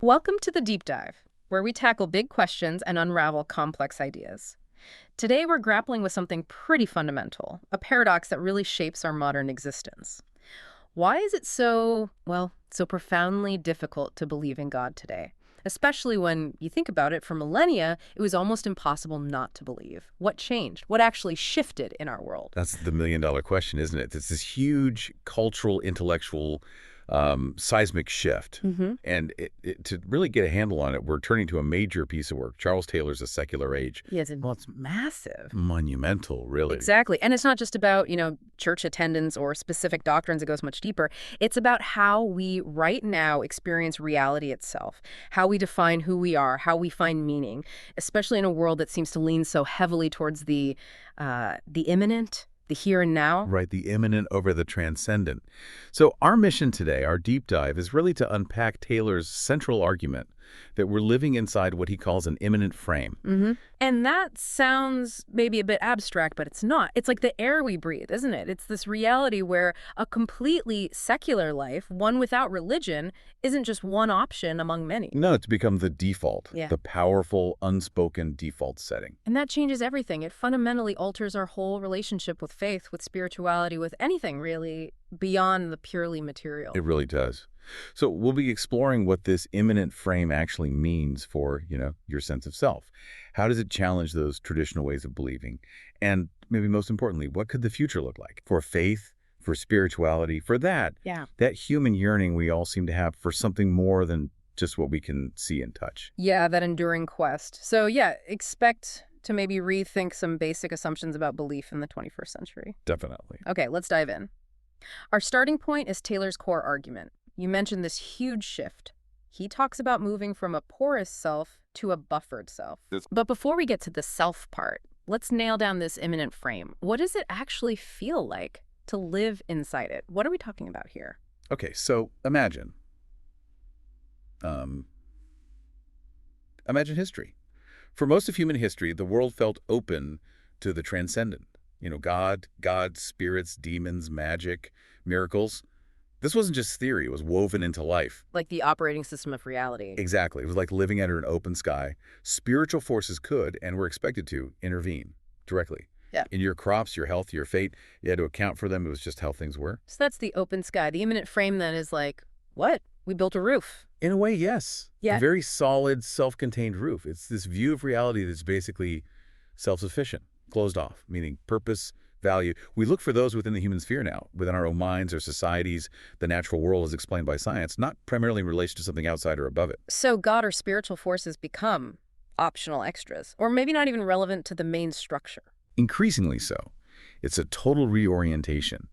Welcome to the Deep Dive, where we tackle big questions and unravel complex ideas. Today we're grappling with something pretty fundamental, a paradox that really shapes our modern existence. Why is it so profoundly difficult to believe in God today? Especially when you think about it, for millennia, it was almost impossible not to believe. What changed? What actually shifted in our world? That's the million-dollar question, isn't it? It's this huge cultural, intellectual, seismic shift. And to really get a handle on it, we're turning to a major piece of work. Charles Taylor's A Secular Age. Yes, well, it's massive. Monumental, really. Exactly. And it's not just about, church attendance or specific doctrines. It goes much deeper. It's about how we right now experience reality itself, how we define who we are, how we find meaning, especially in a world that seems to lean so heavily towards the immanent, the here and now. Right, the immanent over the transcendent. So our mission today, our deep dive, is really to unpack Taylor's central argument that we're living inside what he calls an immanent frame. And that sounds maybe a bit abstract, but it's not. It's like the air we breathe, isn't it? It's this reality where a completely secular life, one without religion, isn't just one option among many. No, it's become the default, Yeah. the powerful, unspoken default setting. And that changes everything. It fundamentally alters our whole relationship with faith, with spirituality, with anything really beyond the purely material. It really does. So we'll be exploring what this immanent frame actually means for, your sense of self. How does it challenge those traditional ways of believing? And maybe most importantly, what could the future look like for faith, for spirituality, for that human yearning we all seem to have for something more than just what we can see and touch? Yeah, that enduring quest. So expect to maybe rethink some basic assumptions about belief in the 21st century. Definitely. Okay, let's dive in. Our starting point is Taylor's core argument. You mentioned this huge shift. He talks about moving from a porous self to a buffered self. But before we get to the self part, let's nail down this immanent frame. What does it actually feel like to live inside it? What are we talking about here? Okay, so imagine history. For most of human history, the world felt open to the transcendent. God, gods, spirits, demons, magic, miracles. This wasn't just theory, it was woven into life. Like the operating system of reality. Exactly. It was like living under an open sky. Spiritual forces could, and were expected to, intervene directly. Yeah. In your crops, your health, your fate, you had to account for them. It was just how things were. So that's the open sky. The immanent frame then is like, what? We built a roof. In a way, yes. Yeah. A very solid, self-contained roof. It's this view of reality that's basically self-sufficient, closed off, meaning purpose, value. We look for those within the human sphere now, within our own minds or societies. The natural world is explained by science, not primarily in relation to something outside or above it. So God or spiritual forces become optional extras, or maybe not even relevant to the main structure. Increasingly so. It's a total reorientation.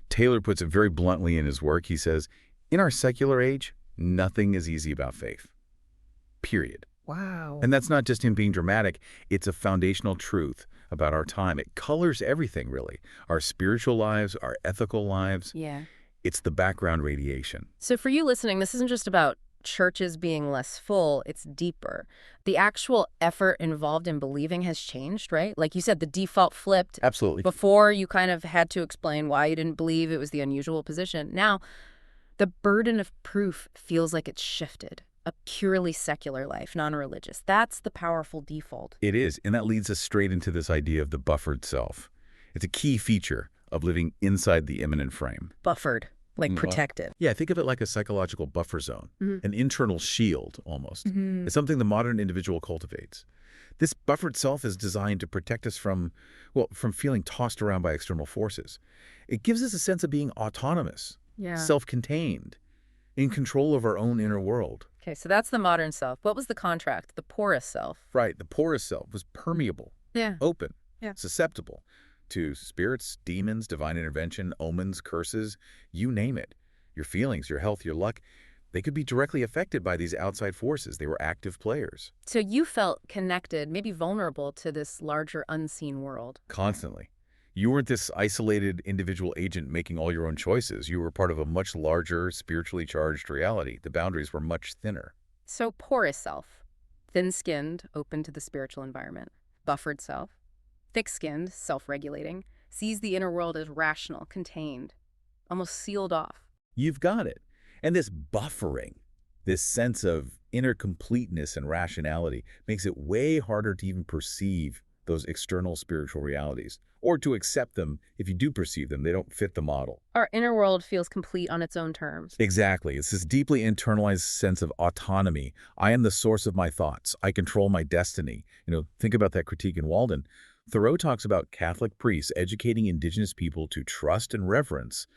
Taylor puts it very bluntly in his work. He says, in our secular age, nothing is easy about faith. Period. Wow. And that's not just him being dramatic. It's a foundational truth about our time. It colors everything, really. Our spiritual lives, our ethical lives. Yeah. It's the background radiation. So for you listening, this isn't just about churches being less full, it's deeper. The actual effort involved in believing has changed, right? Like you said, the default flipped. Absolutely. Before, you kind of had to explain why you didn't believe. It was the unusual position. Now, the burden of proof feels like it's shifted. A purely secular life, non-religious. That's the powerful default. It is, and that leads us straight into this idea of the buffered self. It's a key feature of living inside the immanent frame. Buffered, like protected. Yeah, think of it like a psychological buffer zone, an internal shield almost. It's something the modern individual cultivates. This buffered self is designed to protect us from feeling tossed around by external forces. It gives us a sense of being autonomous, self-contained, in control of our own inner world. Okay, so that's the modern self. What was the contract? The porous self. Right, the porous self was permeable, open, susceptible to spirits, demons, divine intervention, omens, curses, you name it. Your feelings, your health, your luck, they could be directly affected by these outside forces. They were active players. So you felt connected, maybe vulnerable to this larger unseen world. Constantly. You weren't this isolated individual agent making all your own choices. You were part of a much larger, spiritually charged reality. The boundaries were much thinner. So porous self, thin-skinned, open to the spiritual environment. Buffered self, thick-skinned, self-regulating, sees the inner world as rational, contained, almost sealed off. You've got it. And this buffering, This sense of inner completeness and rationality makes it way harder to even perceive those external spiritual realities, or to accept them if you do perceive them. They don't fit the model. Our inner world feels complete on its own terms. Exactly. It's this deeply internalized sense of autonomy. I am the source of my thoughts. I control my destiny. Think about that critique in Walden. Thoreau talks about Catholic priests educating indigenous people to trust and reverence,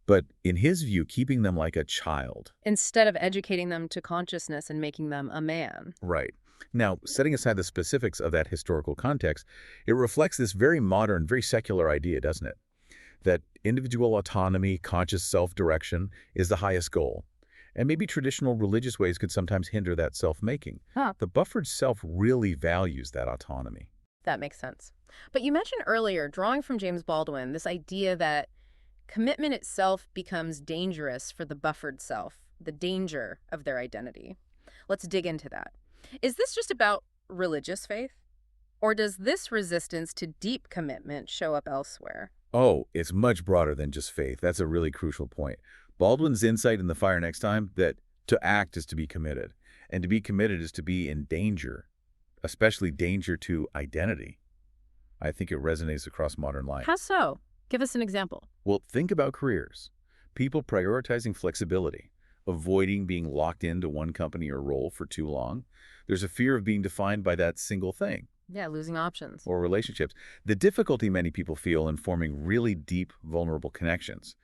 but in his view, keeping them like a child. Instead of educating them to consciousness and making them a man. Right. Now, setting aside the specifics of that historical context, it reflects this very modern, very secular idea, doesn't it? That individual autonomy, conscious self-direction is the highest goal. And maybe traditional religious ways could sometimes hinder that self-making. Huh. The buffered self really values that autonomy. That makes sense. But you mentioned earlier, drawing from James Baldwin, this idea that commitment itself becomes dangerous for the buffered self, the danger of their identity. Let's dig into that. Is this just about religious faith? Or does this resistance to deep commitment show up elsewhere? Oh, it's much broader than just faith. That's a really crucial point. Baldwin's insight in The Fire Next Time, that to act is to be committed, and to be committed is to be in danger, especially danger to identity. I think it resonates across modern life. How so? Give us an example. Well, think about careers. People prioritizing flexibility, avoiding being locked into one company or role for too long. There's a fear of being defined by that single thing. Yeah, losing options. Or relationships. The difficulty many people feel in forming really deep, vulnerable connections.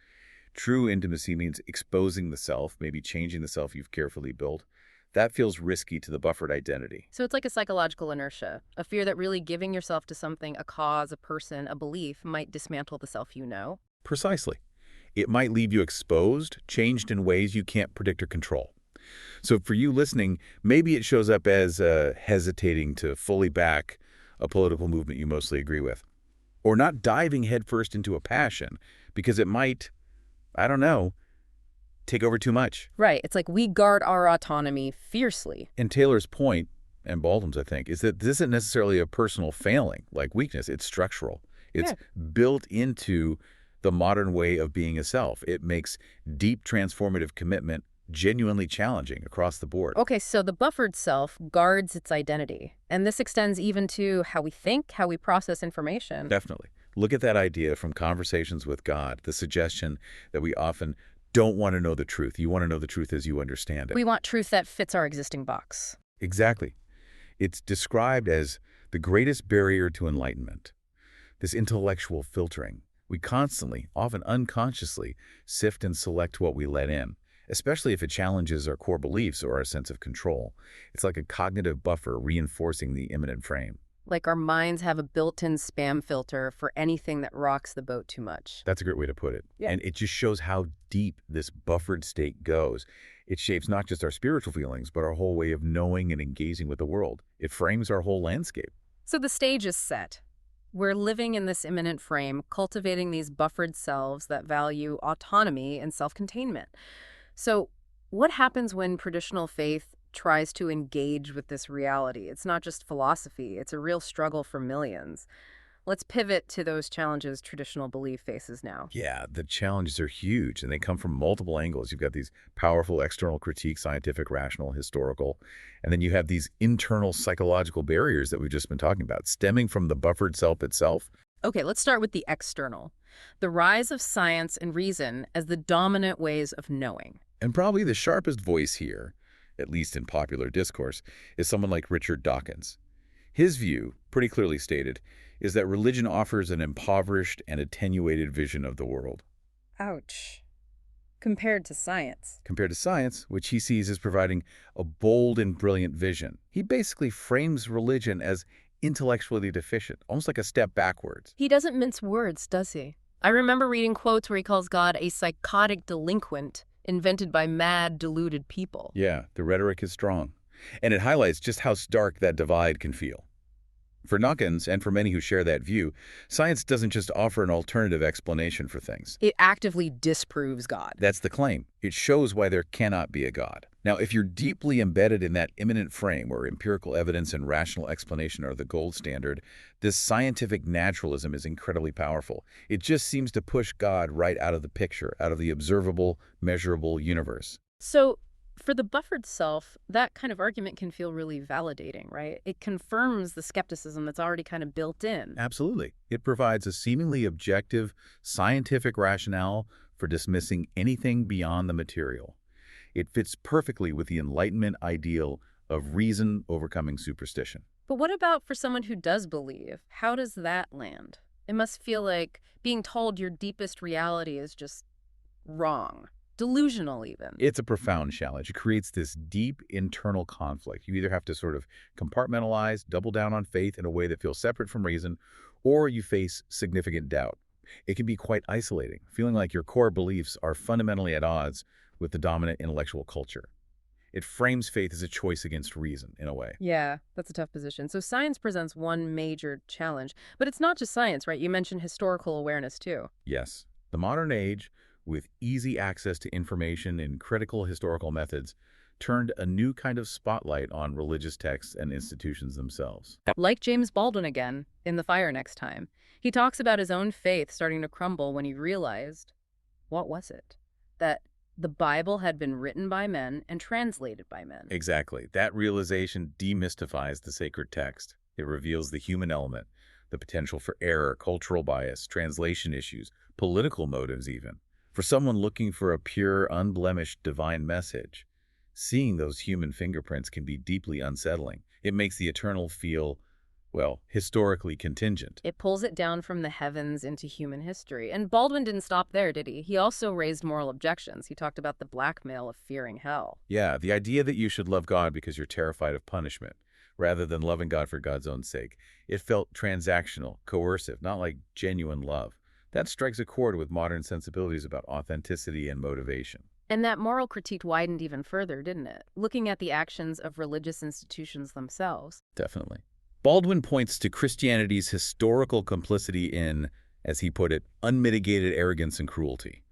True intimacy means exposing the self, maybe changing the self you've carefully built. That feels risky to the buffered identity. So it's like a psychological inertia, a fear that really giving yourself to something, a cause, a person, a belief, might dismantle the self you know. Precisely. It might leave you exposed, changed in ways you can't predict or control. So for you listening, maybe it shows up as hesitating to fully back a political movement you mostly agree with. Or not diving headfirst into a passion because it might, I don't know, take over too much. Right. It's like we guard our autonomy fiercely. And Taylor's point, and Baldwin's, I think, is that this isn't necessarily a personal failing, like weakness. It's structural. It's built into the modern way of being a self. It makes deep transformative commitment genuinely challenging across the board. Okay, so the buffered self guards its identity. And this extends even to how we think, how we process information. Definitely. Look at that idea from Conversations with God, the suggestion that we often don't want to know the truth. You want to know the truth as you understand it. We want truth that fits our existing box. Exactly. It's described as the greatest barrier to enlightenment, this intellectual filtering. We constantly, often unconsciously, sift and select what we let in, especially if it challenges our core beliefs or our sense of control. It's like a cognitive buffer reinforcing the immanent frame. Like our minds have a built-in spam filter for anything that rocks the boat too much. That's a great way to put it. Yeah. And it just shows how deep this buffered state goes. It shapes not just our spiritual feelings, but our whole way of knowing and engaging with the world. It frames our whole landscape. So the stage is set. We're living in this immanent frame, cultivating these buffered selves that value autonomy and self-containment. So what happens when traditional faith tries to engage with this reality? It's not just philosophy, it's a real struggle for millions. Let's pivot to those challenges traditional belief faces now. Yeah, the challenges are huge, and they come from multiple angles. You've got these powerful external critiques, scientific, rational, historical, and then you have these internal psychological barriers that we've just been talking about, stemming from the buffered self itself. Okay, let's start with the external. The rise of science and reason as the dominant ways of knowing. And probably the sharpest voice here, at least in popular discourse, is someone like Richard Dawkins. His view, pretty clearly stated, is that religion offers an impoverished and attenuated vision of the world. Ouch. Compared to science. Compared to science, which he sees as providing a bold and brilliant vision. He basically frames religion as intellectually deficient, almost like a step backwards. He doesn't mince words, does he? I remember reading quotes where he calls God a psychotic delinquent invented by mad, deluded people. Yeah, the rhetoric is strong. And it highlights just how stark that divide can feel. For Dawkins, and for many who share that view, science doesn't just offer an alternative explanation for things. It actively disproves God. That's the claim. It shows why there cannot be a God. Now, if you're deeply embedded in that immanent frame where empirical evidence and rational explanation are the gold standard, this scientific naturalism is incredibly powerful. It just seems to push God right out of the picture, out of the observable, measurable universe. So, For the buffered self, that kind of argument can feel really validating, right? It confirms the skepticism that's already kind of built in. Absolutely. It provides a seemingly objective, scientific rationale for dismissing anything beyond the material. It fits perfectly with the Enlightenment ideal of reason overcoming superstition. But what about for someone who does believe? How does that land? It must feel like being told your deepest reality is just wrong, delusional even. It's a profound challenge. It creates this deep internal conflict. You either have to sort of compartmentalize, double down on faith in a way that feels separate from reason, or you face significant doubt. It can be quite isolating, feeling like your core beliefs are fundamentally at odds with the dominant intellectual culture. It frames faith as a choice against reason, in a way. Yeah, that's a tough position. So science presents one major challenge, but it's not just science, right? You mentioned historical awareness too. Yes, the modern age, with easy access to information and critical historical methods, turned a new kind of spotlight on religious texts and institutions themselves. Like James Baldwin again, in The Fire Next Time, he talks about his own faith starting to crumble when he realized, what was it? That the Bible had been written by men and translated by men. Exactly. That realization demystifies the sacred text. It reveals the human element, the potential for error, cultural bias, translation issues, political motives even. For someone looking for a pure, unblemished divine message, seeing those human fingerprints can be deeply unsettling. It makes the eternal feel, well, historically contingent. It pulls it down from the heavens into human history. And Baldwin didn't stop there, did he? He also raised moral objections. He talked about the blackmail of fearing hell. Yeah, the idea that you should love God because you're terrified of punishment, rather than loving God for God's own sake. It felt transactional, coercive, not like genuine love. That strikes a chord with modern sensibilities about authenticity and motivation. And that moral critique widened even further, didn't it? Looking at the actions of religious institutions themselves. Definitely. Baldwin points to Christianity's historical complicity in, as he put it, unmitigated arrogance and cruelty,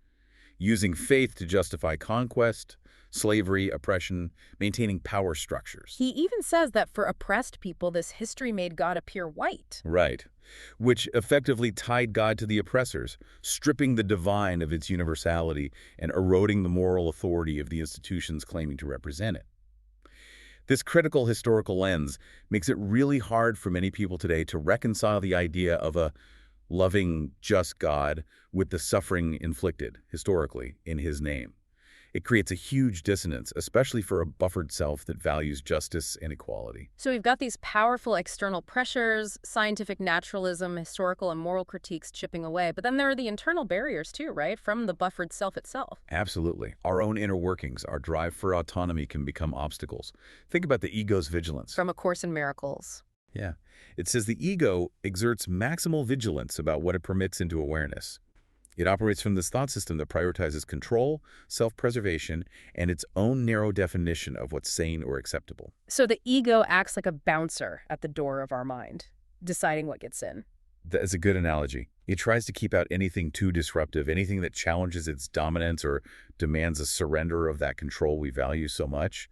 using faith to justify conquest, slavery, oppression, maintaining power structures. He even says that for oppressed people, this history made God appear white. Right. Which effectively tied God to the oppressors, stripping the divine of its universality and eroding the moral authority of the institutions claiming to represent it. This critical historical lens makes it really hard for many people today to reconcile the idea of a loving, just God with the suffering inflicted, historically, in his name. It creates a huge dissonance, especially for a buffered self that values justice and equality. So we've got these powerful external pressures, scientific naturalism, historical and moral critiques chipping away. But then there are the internal barriers too, right? From the buffered self itself. Absolutely. Our own inner workings, our drive for autonomy can become obstacles. Think about the ego's vigilance. From A Course in Miracles. Yeah. It says the ego exerts maximal vigilance about what it permits into awareness. It operates from this thought system that prioritizes control, self-preservation, and its own narrow definition of what's sane or acceptable. So the ego acts like a bouncer at the door of our mind, deciding what gets in. That is a good analogy. It tries to keep out anything too disruptive, anything that challenges its dominance or demands a surrender of that control we value so much.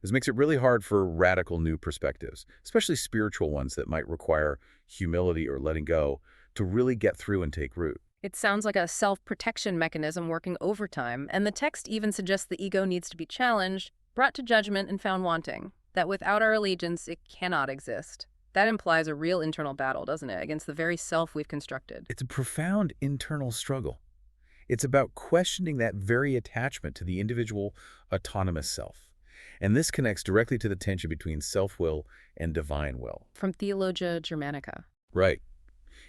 This makes it really hard for radical new perspectives, especially spiritual ones that might require humility or letting go to really get through and take root. It sounds like a self-protection mechanism working overtime, and the text even suggests the ego needs to be challenged, brought to judgment, and found wanting, that without our allegiance, it cannot exist. That implies a real internal battle, doesn't it, against the very self we've constructed. It's a profound internal struggle. It's about questioning that very attachment to the individual autonomous self. And this connects directly to the tension between self-will and divine will. From Theologia Germanica. Right.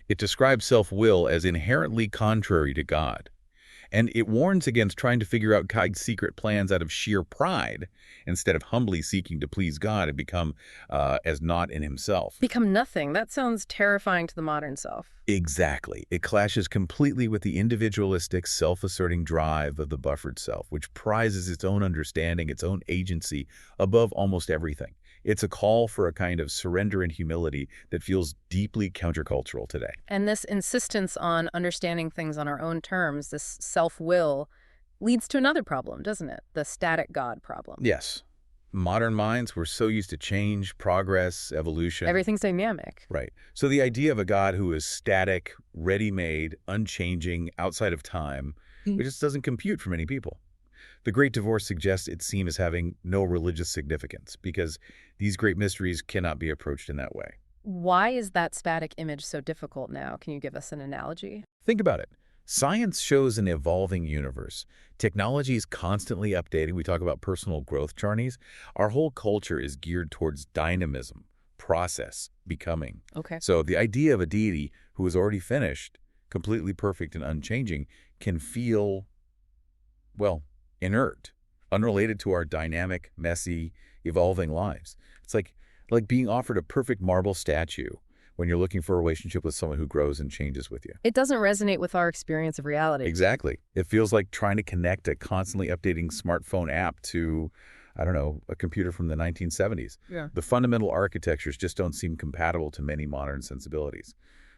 It describes self-will as inherently contrary to God. And it warns against trying to figure out God's secret plans out of sheer pride instead of humbly seeking to please God and become as not in himself. Become nothing. That sounds terrifying to the modern self. Exactly. It clashes completely with the individualistic, self-asserting drive of the buffered self, which prizes its own understanding, its own agency above almost everything. It's a call for a kind of surrender and humility that feels deeply countercultural today. And this insistence on understanding things on our own terms, this self-will, leads to another problem, doesn't it? The static God problem. Yes. Modern minds were so used to change, progress, evolution. Everything's dynamic. Right. So the idea of a God who is static, ready-made, unchanging, outside of time, it just doesn't compute for many people. The Great Divorce suggests it's seen as having no religious significance because these great mysteries cannot be approached in that way. Why is that static image so difficult now? Can you give us an analogy? Think about it. Science shows an evolving universe. Technology is constantly updating. We talk about personal growth journeys. Our whole culture is geared towards dynamism, process, becoming. Okay. So the idea of a deity who is already finished, completely perfect and unchanging, can feel, well, inert, unrelated to our dynamic, messy, evolving lives. It's like being offered a perfect marble statue when you're looking for a relationship with someone who grows and changes with you. It doesn't resonate with our experience of reality. Exactly. It feels like trying to connect a constantly updating smartphone app to, I don't know, a computer from the 1970s. Yeah. The fundamental architectures just don't seem compatible to many modern sensibilities.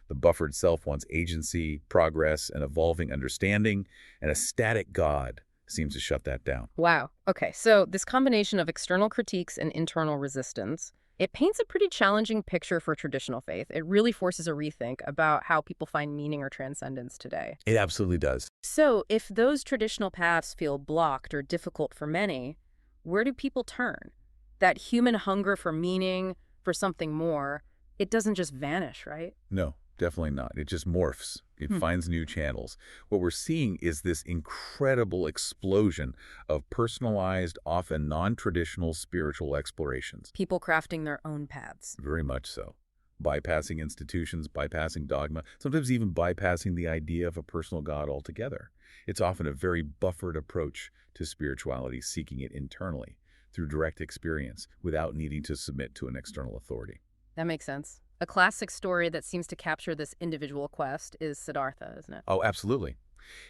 The buffered self wants agency, progress, and evolving understanding, and a static God seems to shut that down. Wow. Okay, so this combination of external critiques and internal resistance, it paints a pretty challenging picture for traditional faith. It really forces a rethink about how people find meaning or transcendence today. It absolutely does. So, if those traditional paths feel blocked or difficult for many, where do people turn? That human hunger for meaning, for something more, it doesn't just vanish, right? No, definitely not. It just morphs. It finds new channels. What we're seeing is this incredible explosion of personalized, often non-traditional spiritual explorations. People crafting their own paths. Very much so. Bypassing institutions, bypassing dogma, sometimes even bypassing the idea of a personal God altogether. It's often a very buffered approach to spirituality, seeking it internally through direct experience without needing to submit to an external authority. That makes sense. A classic story that seems to capture this individual quest is Siddhartha, isn't it? Oh, absolutely.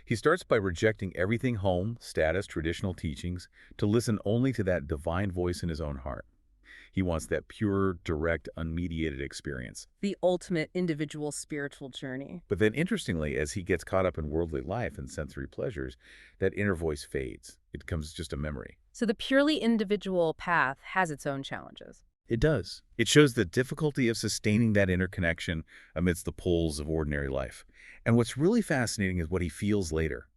He starts by rejecting everything home, status, traditional teachings, to listen only to that divine voice in his own heart. He wants that pure, direct, unmediated experience. The ultimate individual spiritual journey. But then, interestingly, as he gets caught up in worldly life and sensory pleasures, that inner voice fades. It becomes just a memory. So the purely individual path has its own challenges. It does. It shows the difficulty of sustaining that inner connection amidst the pulls of ordinary life. And what's really fascinating is what he feels later.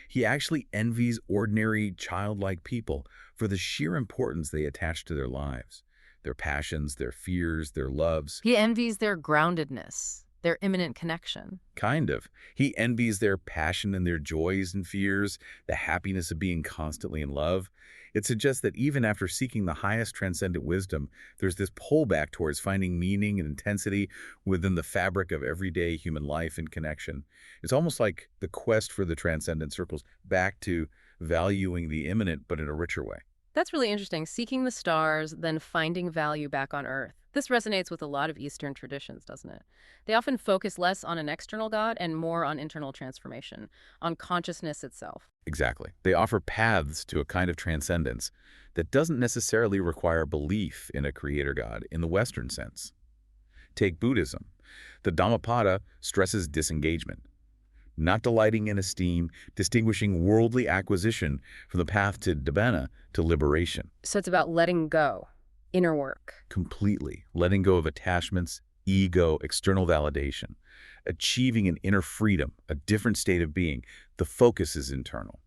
He actually envies ordinary, childlike people for the sheer importance they attach to their lives, their passions, their fears, their loves. He envies their groundedness, their immanent connection. Kind of. He envies their passion and their joys and fears, the happiness of being constantly in love. It suggests that even after seeking the highest transcendent wisdom, there's this pullback towards finding meaning and intensity within the fabric of everyday human life and connection. It's almost like the quest for the transcendent circles back to valuing the immanent, but in a richer way. That's really interesting. Seeking the stars, then finding value back on Earth. This resonates with a lot of Eastern traditions, doesn't it? They often focus less on an external God and more on internal transformation, on consciousness itself. Exactly. They offer paths to a kind of transcendence that doesn't necessarily require belief in a creator God in the Western sense. Take Buddhism. The Dhammapada stresses disengagement, not delighting in esteem, distinguishing worldly acquisition from the path to nibbana, to liberation. So it's about letting go, inner work. Completely letting go of attachments, ego, external validation, achieving an inner freedom, a different state of being. The focus is internal.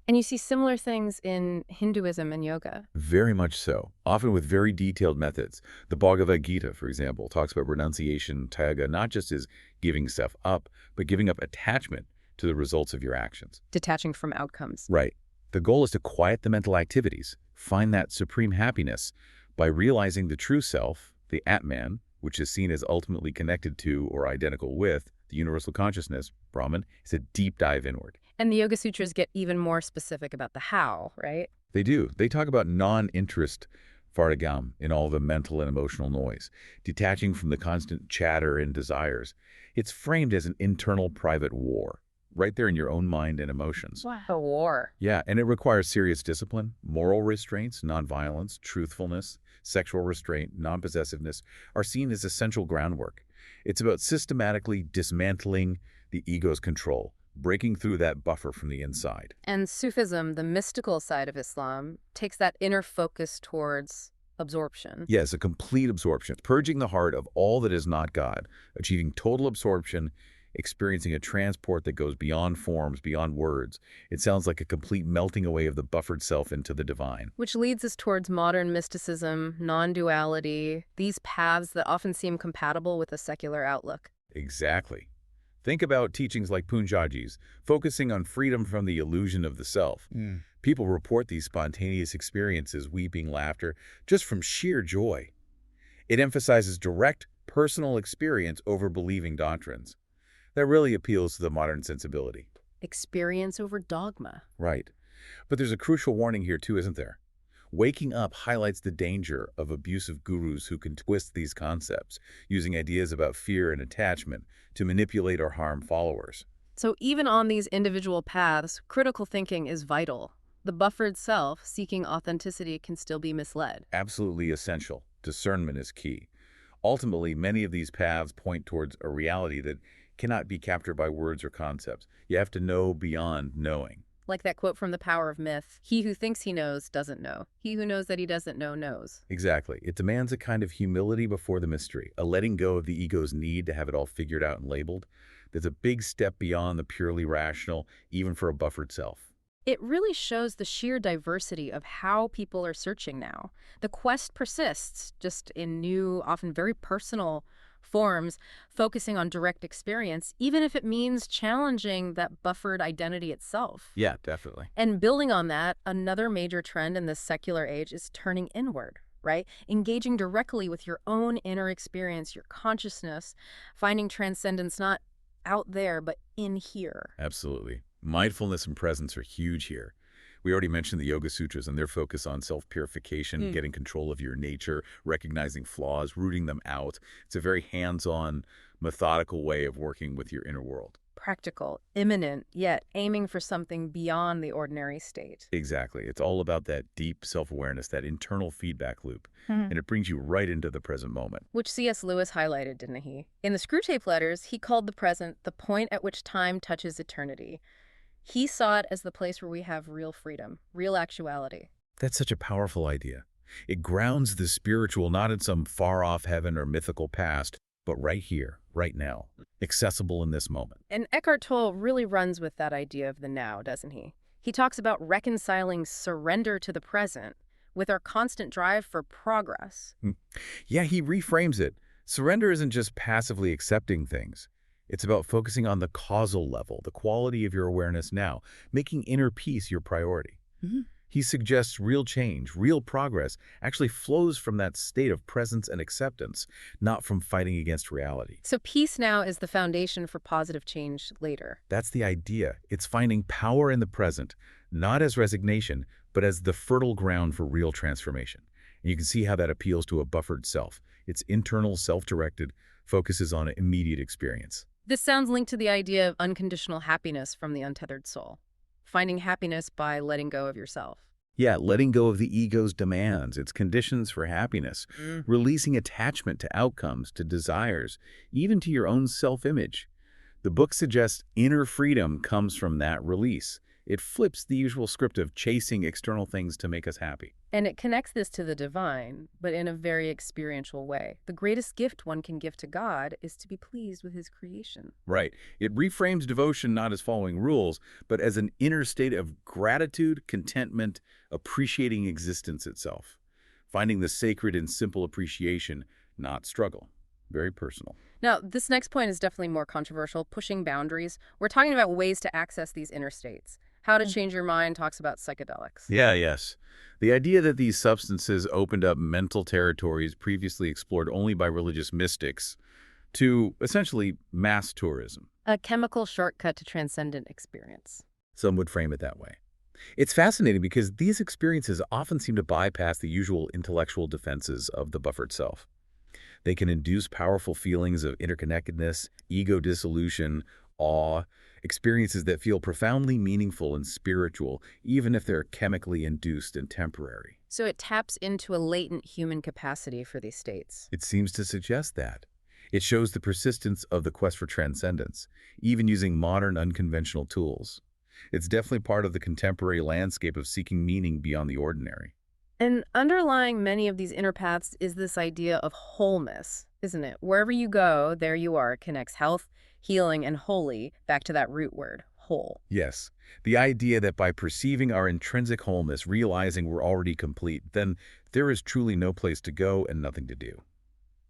And you see similar things in Hinduism and yoga. Very much so, often with very detailed methods. The Bhagavad Gita, for example, talks about renunciation, tyaga, not just as giving stuff up, but giving up attachment to the results of your actions. Detaching from outcomes. Right. The goal is to quiet the mental activities, find that supreme happiness by realizing the true self, the Atman, which is seen as ultimately connected to or identical with the universal consciousness, Brahman, is a deep dive inward. And the Yoga Sutras get even more specific about the how, right? They do. They talk about non-interest Vardagam in all the mental and emotional noise, detaching from the constant chatter and desires. It's framed as an internal private war, right there in your own mind and emotions. Wow. A war. Yeah, and it requires serious discipline, moral restraints, nonviolence, truthfulness, sexual restraint, non-possessiveness are seen as essential groundwork. It's about systematically dismantling the ego's control, breaking through that buffer from the inside. And Sufism, the mystical side of Islam, takes that inner focus towards absorption. Yes, a complete absorption, purging the heart of all that is not God, achieving total absorption experiencing a transport that goes beyond forms, beyond words. It sounds like a complete melting away of the buffered self into the divine. Which leads us towards modern mysticism, non-duality, these paths that often seem compatible with a secular outlook. Exactly. Think about teachings like Punjaji's, focusing on freedom from the illusion of the self. People report these spontaneous experiences, weeping, laughter, just from sheer joy. It emphasizes direct, personal experience over believing doctrines. That really appeals to the modern sensibility. Experience over dogma. Right. But there's a crucial warning here too, isn't there? Waking up highlights the danger of abusive gurus who can twist these concepts, using ideas about fear and attachment to manipulate or harm followers. So even on these individual paths, critical thinking is vital. The buffered self, seeking authenticity, can still be misled. Absolutely essential. Discernment is key. Ultimately, many of these paths point towards a reality that cannot be captured by words or concepts. You have to know beyond knowing. Like that quote from The Power of Myth, "He who thinks he knows doesn't know. He who knows that he doesn't know knows." Exactly. It demands a kind of humility before the mystery, a letting go of the ego's need to have it all figured out and labeled. That's a big step beyond the purely rational, even for a buffered self. It really shows the sheer diversity of how people are searching now. The quest persists, just in new, often very personal forms, focusing on direct experience, even if it means challenging that buffered identity itself. Yeah, definitely. And building on that, another major trend in this secular age is turning inward, right? Engaging directly with your own inner experience, your consciousness, finding transcendence not out there, but in here. Absolutely. Mindfulness and presence are huge here. We already mentioned the Yoga Sutras and their focus on self-purification, getting control of your nature, recognizing flaws, rooting them out. It's a very hands-on, methodical way of working with your inner world. Practical, immanent, yet aiming for something beyond the ordinary state. Exactly. It's all about that deep self-awareness, that internal feedback loop, and it brings you right into the present moment. Which C.S. Lewis highlighted, didn't he? In the Screwtape Letters, he called the present the point at which time touches eternity. He saw it as the place where we have real freedom, real actuality. That's such a powerful idea. It grounds the spiritual not in some far-off heaven or mythical past, but right here, right now, accessible in this moment. And Eckhart Tolle really runs with that idea of the now, doesn't he? He talks about reconciling surrender to the present with our constant drive for progress. Yeah, he reframes it. Surrender isn't just passively accepting things. It's about focusing on the causal level, the quality of your awareness now, making inner peace your priority. He suggests real change, real progress, actually flows from that state of presence and acceptance, not from fighting against reality. So peace now is the foundation for positive change later. That's the idea. It's finding power in the present, not as resignation, but as the fertile ground for real transformation. And you can see how that appeals to a buffered self. It's internal, self-directed, focuses on immediate experience. This sounds linked to the idea of unconditional happiness from the untethered soul. Finding happiness by letting go of yourself. Yeah, letting go of the ego's demands, its conditions for happiness, releasing attachment to outcomes, to desires, even to your own self-image. The book suggests inner freedom comes from that release. It flips the usual script of chasing external things to make us happy. And it connects this to the divine, but in a very experiential way. The greatest gift one can give to God is to be pleased with his creation. Right. It reframes devotion not as following rules, but as an inner state of gratitude, contentment, appreciating existence itself. Finding the sacred in simple appreciation, not struggle. Very personal. Now, this next point is definitely more controversial, pushing boundaries. We're talking about ways to access these inner states. How to Change Your Mind talks about psychedelics. Yes. The idea that these substances opened up mental territories previously explored only by religious mystics to essentially mass tourism. A chemical shortcut to transcendent experience. Some would frame it that way. It's fascinating because these experiences often seem to bypass the usual intellectual defenses of the buffered self. They can induce powerful feelings of interconnectedness, ego dissolution, awe, experiences that feel profoundly meaningful and spiritual, even if they're chemically induced and temporary. So it taps into a latent human capacity for these states. It seems to suggest that. It shows the persistence of the quest for transcendence, even using modern, unconventional tools. It's definitely part of the contemporary landscape of seeking meaning beyond the ordinary. And underlying many of these inner paths is this idea of wholeness, isn't it? Wherever you go, there you are. It connects health, healing, and holy back to that root word, whole. Yes, the idea that by perceiving our intrinsic wholeness, realizing we're already complete, then there is truly no place to go and nothing to do.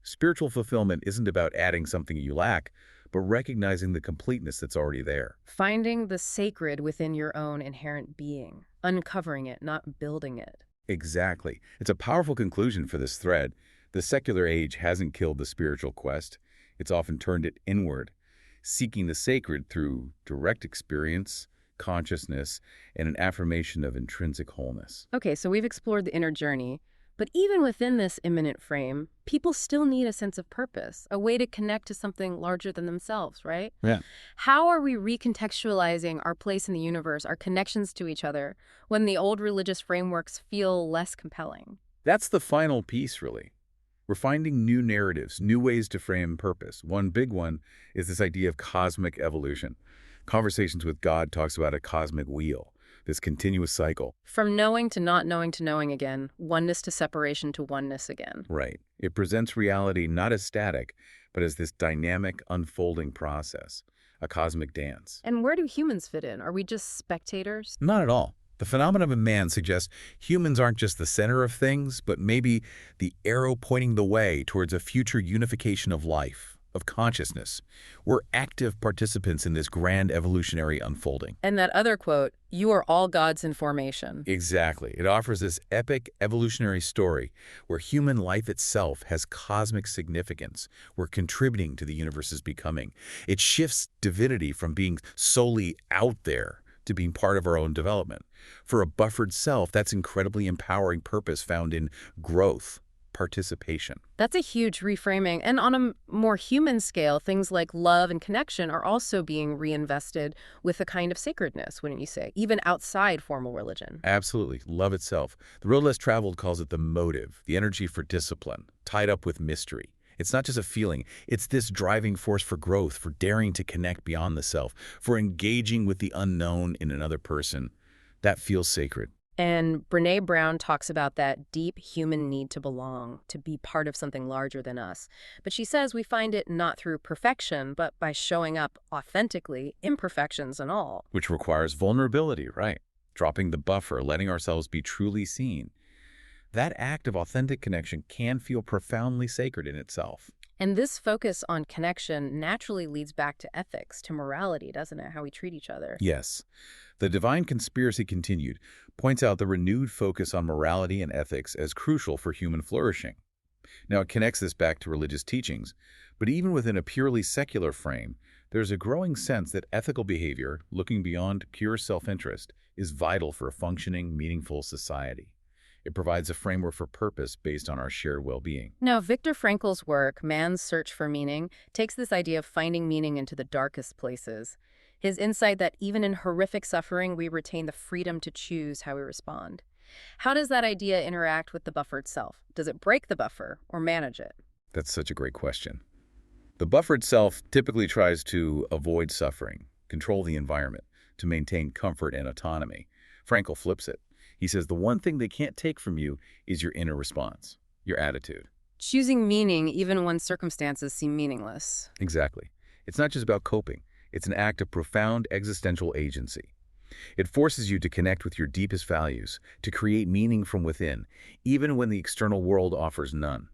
Spiritual fulfillment isn't about adding something you lack, but recognizing the completeness that's already there. Finding the sacred within your own inherent being, uncovering it, not building it. Exactly. It's a powerful conclusion for this thread. The secular age hasn't killed the spiritual quest. It's often turned it inward, seeking the sacred through direct experience, consciousness, and an affirmation of intrinsic wholeness. Okay, so we've explored the inner journey, but even within this immanent frame, people still need a sense of purpose, a way to connect to something larger than themselves, right? Yeah. How are we recontextualizing our place in the universe, our connections to each other, when the old religious frameworks feel less compelling? That's the final piece, really. We're finding new narratives, new ways to frame purpose. One big one is this idea of cosmic evolution. Conversations with God talks about a cosmic wheel, this continuous cycle. From knowing to not knowing to knowing again, oneness to separation to oneness again. Right. It presents reality not as static, but as this dynamic, unfolding process, a cosmic dance. And where do humans fit in? Are we just spectators? Not at all. The phenomenon of man suggests humans aren't just the center of things, but maybe the arrow pointing the way towards a future unification of life, of consciousness. We're active participants in this grand evolutionary unfolding. And that other quote, you are all gods in formation. Exactly. It offers this epic evolutionary story where human life itself has cosmic significance. We're contributing to the universe's becoming. It shifts divinity from being solely out there to being part of our own development. For a buffered self, that's incredibly empowering purpose found in growth, participation. That's a huge reframing. And on a more human scale, things like love and connection are also being reinvested with a kind of sacredness, wouldn't you say, even outside formal religion? Absolutely. Love itself. The road less traveled calls it the motive, the energy for discipline, tied up with mystery. It's not just a feeling. It's this driving force for growth, for daring to connect beyond the self, for engaging with the unknown in another person. That feels sacred. And Brené Brown talks about that deep human need to belong, to be part of something larger than us. But she says we find it not through perfection, but by showing up authentically, imperfections and all. Which requires vulnerability, right? Dropping the buffer, letting ourselves be truly seen. That act of authentic connection can feel profoundly sacred in itself. And this focus on connection naturally leads back to ethics, to morality, doesn't it? How we treat each other. Yes. The Divine Conspiracy Continued points out the renewed focus on morality and ethics as crucial for human flourishing. Now, it connects this back to religious teachings, but even within a purely secular frame, there's a growing sense that ethical behavior, looking beyond pure self-interest, is vital for a functioning, meaningful society. It provides a framework for purpose based on our shared well-being. Now, Viktor Frankl's work, Man's Search for Meaning, takes this idea of finding meaning into the darkest places. His insight that even in horrific suffering, we retain the freedom to choose how we respond. How does that idea interact with the buffered self? Does it break the buffer or manage it? That's such a great question. The buffered self typically tries to avoid suffering, control the environment, to maintain comfort and autonomy. Frankl flips it. He says the one thing they can't take from you is your inner response, your attitude. Choosing meaning even when circumstances seem meaningless. Exactly. It's not just about coping. It's an act of profound existential agency. It forces you to connect with your deepest values, to create meaning from within, even when the external world offers none.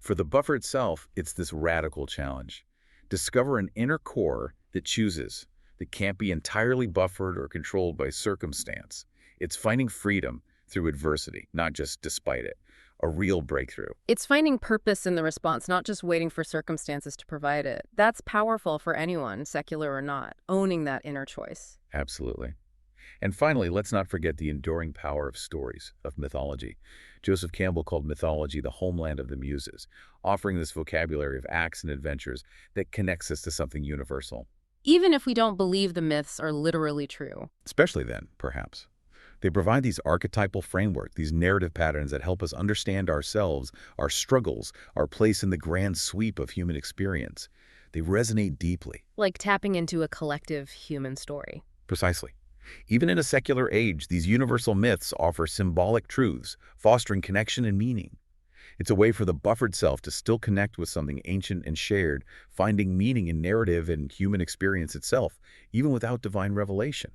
For the buffer itself, it's this radical challenge. Discover an inner core that chooses, that can't be entirely buffered or controlled by circumstance. It's finding freedom through adversity, not just despite it. A real breakthrough. It's finding purpose in the response, not just waiting for circumstances to provide it. That's powerful for anyone, secular or not, owning that inner choice. Absolutely. And finally, let's not forget the enduring power of stories, of mythology. Joseph Campbell called mythology the homeland of the muses, offering this vocabulary of acts and adventures that connects us to something universal. Even if we don't believe the myths are literally true. Especially then, perhaps. They provide these archetypal frameworks, these narrative patterns that help us understand ourselves, our struggles, our place in the grand sweep of human experience. They resonate deeply. Like tapping into a collective human story. Precisely. Even in a secular age, these universal myths offer symbolic truths, fostering connection and meaning. It's a way for the buffered self to still connect with something ancient and shared, finding meaning in narrative and human experience itself, even without divine revelation.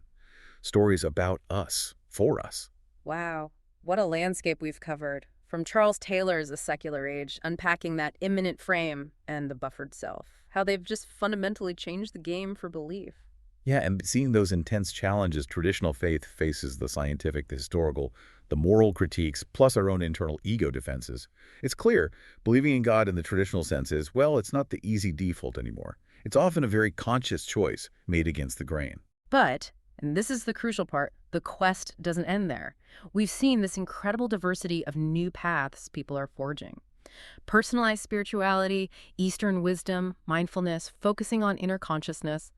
Stories about us, for us. Wow, what a landscape we've covered. From Charles Taylor's A Secular Age, unpacking that immanent frame and the buffered self. How they've just fundamentally changed the game for belief. Yeah, and seeing those intense challenges traditional faith faces, the scientific, the historical, the moral critiques, plus our own internal ego defenses, it's clear believing in God in the traditional sense is, well, it's not the easy default anymore. It's often a very conscious choice made against the grain. But, and this is the crucial part, the quest doesn't end there. We've seen this incredible diversity of new paths people are forging. Personalized spirituality, Eastern wisdom, mindfulness, focusing on inner consciousness,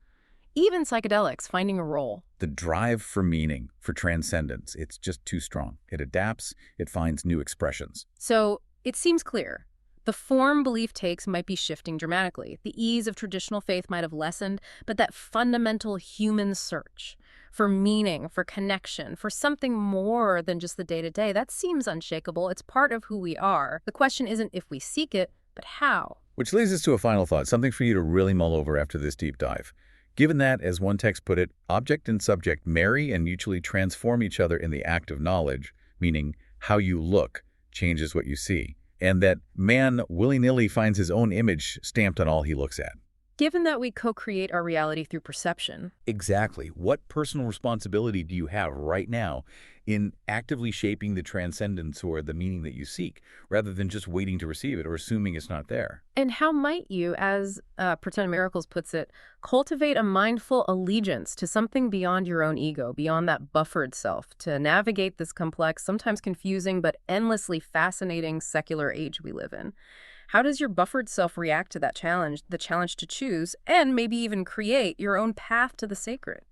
even psychedelics finding a role. The drive for meaning, for transcendence, it's just too strong. It adapts, it finds new expressions. So it seems clear. The form belief takes might be shifting dramatically. The ease of traditional faith might have lessened, but that fundamental human search for meaning, for connection, for something more than just the day-to-day, that seems unshakable. It's part of who we are. The question isn't if we seek it, but how. Which leads us to a final thought, something for you to really mull over after this deep dive. Given that, as one text put it, object and subject marry and mutually transform each other in the act of knowledge, meaning how you look changes what you see, and that man willy-nilly finds his own image stamped on all he looks at. Given that we co-create our reality through perception, Exactly. What personal responsibility do you have right now in actively shaping the transcendence or the meaning that you seek, rather than just waiting to receive it or assuming it's not there? and how might you, as Pretend Miracles puts it, cultivate a mindful allegiance to something beyond your own ego, beyond that buffered self, to navigate this complex, sometimes confusing, but endlessly fascinating secular age we live in? How does your buffered self react to that challenge, the challenge to choose, and maybe even create your own path to the sacred?